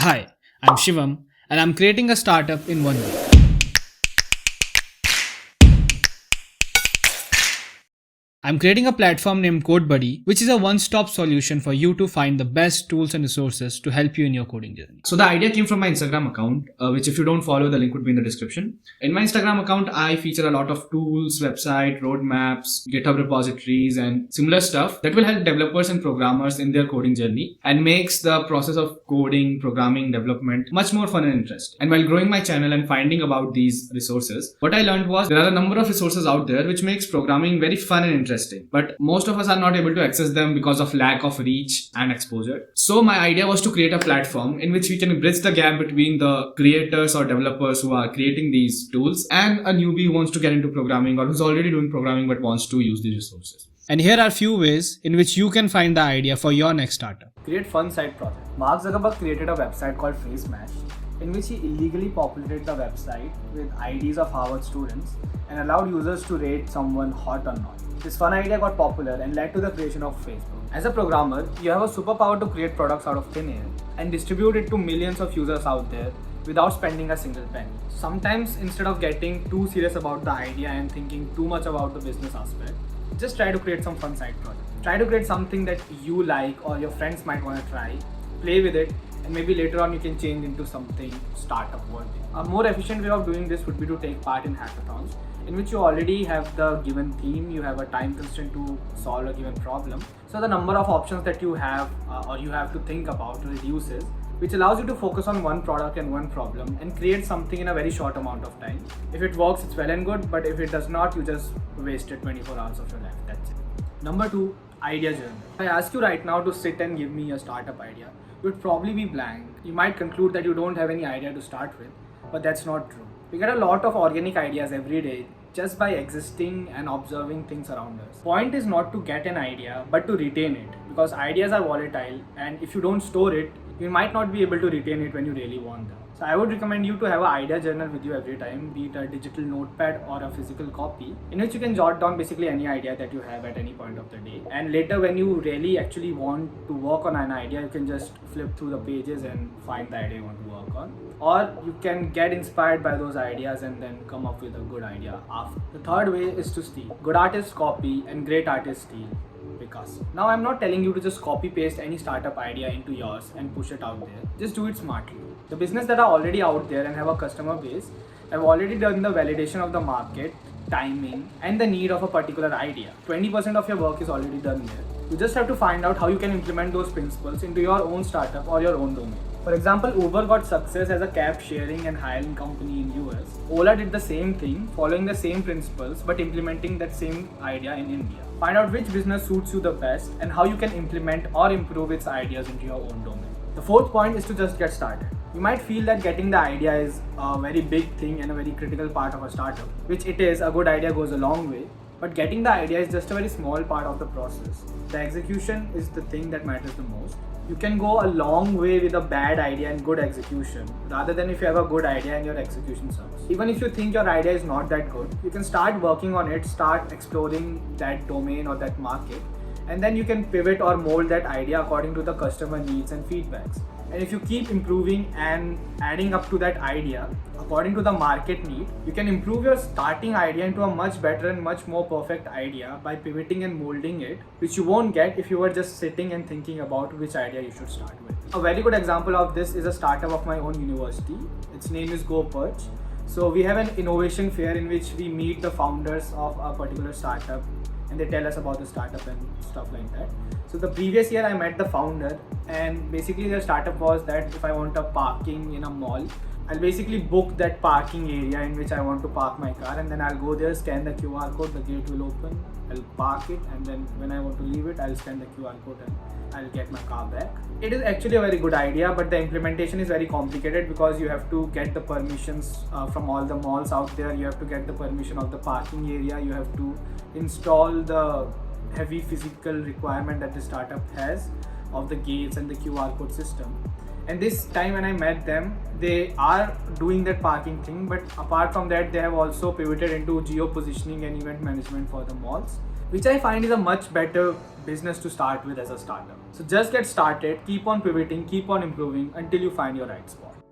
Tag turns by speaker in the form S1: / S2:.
S1: Hi, I'm Shivam and I'm creating a startup in 1 week. I'm creating a platform named CodeBuddy, which is a one-stop solution for you to find the best tools and resources to help you in your coding journey. So the idea came from my Instagram account, which if you don't follow, the link would be in the description. In my Instagram account, I feature a lot of tools, website, roadmaps, GitHub repositories, and similar stuff that will help developers and programmers in their coding journey and makes the process of coding, programming, development much more fun and interesting. And while growing my channel and finding about these resources, what I learned was there are a number of resources out there which makes programming very fun and interesting. But most of us are not able to access them because of lack of reach and exposure. So my idea was to create a platform in which we can bridge the gap between the creators or developers who are creating these tools and a newbie who wants to get into programming or who's already doing programming but wants to use these resources. And here are a few ways in which you can find the idea for your next startup.
S2: Create fun side project. Mark Zuckerberg created a website called FaceMash, in which he illegally populated the website with IDs of Harvard students and allowed users to rate someone hot or not. This fun idea got popular and led to the creation of Facebook. As a programmer, you have a superpower to create products out of thin air and distribute it to millions of users out there without spending a single penny. Sometimes, instead of getting too serious about the idea and thinking too much about the business aspect, just try to create some fun side project. Try to create something that you like or your friends might want to try, play with it, and maybe later on you can change into something startup worthy. A more efficient way of doing this would be to take part in hackathons, in which you already have the given theme, you have a time constraint to solve a given problem. So the number of options that you have or you have to think about reduces, which allows you to focus on one product and one problem and create something in a very short amount of time. If it works, it's well and good, but if it does not, you just wasted 24 hours of your life. That's it. Number 2, idea journal. If I ask you right now to sit and give me a startup idea, you would probably be blank. You might conclude that you don't have any idea to start with, but that's not true. We get a lot of organic ideas every day just by existing and observing things around us. Point is not to get an idea, but to retain it, because ideas are volatile, and if you don't store it, you might not be able to retain it when you really want them. So I would recommend you to have an idea journal with you every time, be it a digital notepad or a physical copy, in which you can jot down basically any idea that you have at any point of the day. And later, when you really actually want to work on an idea, you can just flip through the pages and find the idea you want to work on. Or you can get inspired by those ideas and then come up with a good idea after. The third way is to steal. Good artists copy and great artists steal. Picasso. Now I'm not telling you to just copy paste any startup idea into yours and push it out there. Just do it smartly. The business that are already out there and have a customer base have already done the validation of the market, timing, and the need of a particular idea. 20% of your work is already done there. You just have to find out how you can implement those principles into your own startup or your own domain. For example, Uber got success as a cab sharing and hiring company in US. Ola did the same thing, following the same principles but implementing that same idea in India. Find out which business suits you the best and how you can implement or improve its ideas into your own domain. The fourth point is to just get started. You might feel that getting the idea is a very big thing and a very critical part of a startup, which it is. A good idea goes a long way. But getting the idea is just a very small part of the process. The execution is the thing that matters the most. You can go a long way with a bad idea and good execution, rather than if you have a good idea and your execution sucks. Even if you think your idea is not that good, you can start working on it, start exploring that domain or that market, and then you can pivot or mold that idea according to the customer needs and feedbacks. And if you keep improving and adding up to that idea according to the market need, you can improve your starting idea into a much better and much more perfect idea by pivoting and molding it, which you won't get if you were just sitting and thinking about which idea you should start with. A very good example of this is a startup of my own university. Its name is Go Perch. So we have an innovation fair in which we meet the founders of a particular startup and they tell us about the startup and stuff like that. So the previous year I met the founder, and basically their startup was that if I want a parking in a mall, I'll basically book that parking area in which I want to park my car, and then I'll go there, scan the QR code, the gate will open, I'll park it, and then when I want to leave it, I'll scan the QR code and I'll get my car back. It is actually a very good idea, but the implementation is very complicated because you have to get the permissions from all the malls out there. You have to get the permission of the parking area. You have to install the heavy physical requirement that the startup has of the gates and the QR code system. And this time when I met them, they are doing that parking thing, but apart from that, they have also pivoted into geo positioning and event management for the malls, which I find is a much better business to start with as a startup. So just get started, keep on pivoting, keep on improving until you find your right spot.